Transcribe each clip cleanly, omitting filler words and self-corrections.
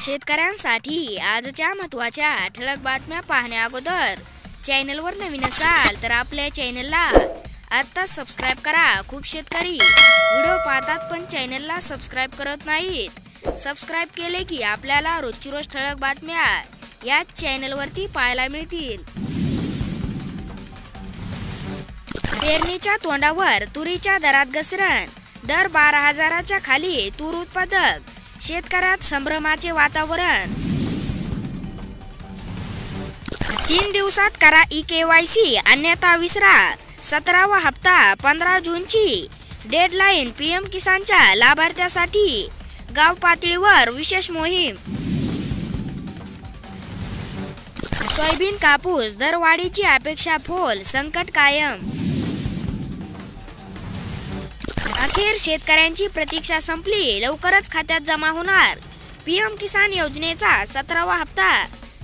शेतकऱ्यांसाठी आजच्या महत्त्वाच्या ठळक बातम्या पाहण्या अगोदर चॅनलवर नवीन असाल तर आपल्या चॅनलला आता सबस्क्राइब करा। खूप शेतकरी व्हिडिओ पाहतात पण चॅनलला सबस्क्राइब करत नाहीत। सबस्क्राइब केले की आपल्याला रोजची रोज ठळक बातम्या या चॅनलवरती पाहायला मिळतील। पेरणीच्या तोंडावर तुरीच्या दरात घसरण, दर 12,000च्या खाली तूर उत्पादक, शेतकऱ्यात संभ्रमाचे वातावरण। 3 दिवसात करा ई-KYC अन्यथा विसरा। 17वा हप्ता 15 जूनची डेडलाईन। PM किसानच्या लाभार्थ्यासाठी गाव पातळीवर विशेष मोहीम। सोयाबीन कापूस दरवाढीची अपेक्षा फोल, संकट कायम। अखेर शेतकऱ्यांची प्रतीक्षा संपली, लवकरच खात्यात जमा होणार PM किसान योजनेचा 17वा हप्ता।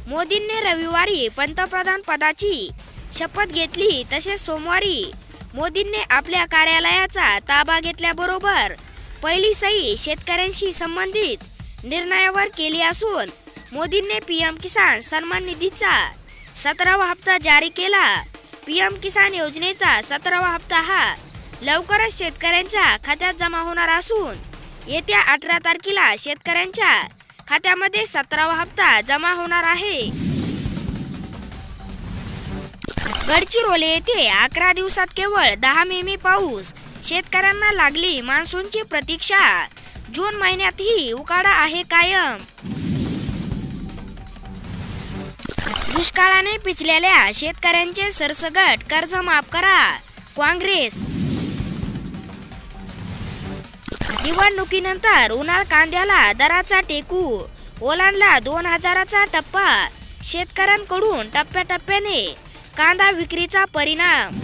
मोदींनी रविवारी पंतप्रधान पदाची शपथ घेतली, तसेच सोमवारी मोदींनी आपल्या कार्यालयाचा ताबा घेतल्याबरोबर पहिली सही शेतकऱ्यांशी संबंधित निर्णयावर केली असून मोदींनी PM किसान सन्मान निधीचा 17वा हप्ता जारी केला। PM किसान योजनेचा 17वा हप्ता हा लवकरच शेतकऱ्यांच्या खात्यात जमा होणार असून येत्या 18 तारखेला शेतकऱ्यांच्या खात्यामध्ये 17वा हप्ता जमा होणार आहे। गडचिरोली येथे 11 दिवसात केवळ 10 मिमी पाऊस, शेतकऱ्यांना लागली मान्सूनची प्रतीक्षा। जून महिन्यातही उकाडा आहे कायम। दुष्काळाने पिचलेल्या शेतकऱ्यांचे सरसकट कर्ज माफ करा, काँग्रेस। निवडणुकीनंतर उन्हाळ कांद्याला दराचा टेकू ओलांडला 2000चा टप्पा, शेतकऱ्यांकडून टप्प्याटप्प्याने कांदा विक्रीचा परिणाम।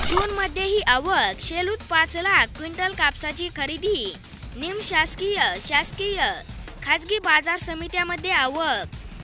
जून मध्ये ही आवक, शेलूत 5 लाख क्विंटल कापसाची खरेदी। निम शासकीय, शासकीय, खाजगी बाजार समित्यामध्ये आवक।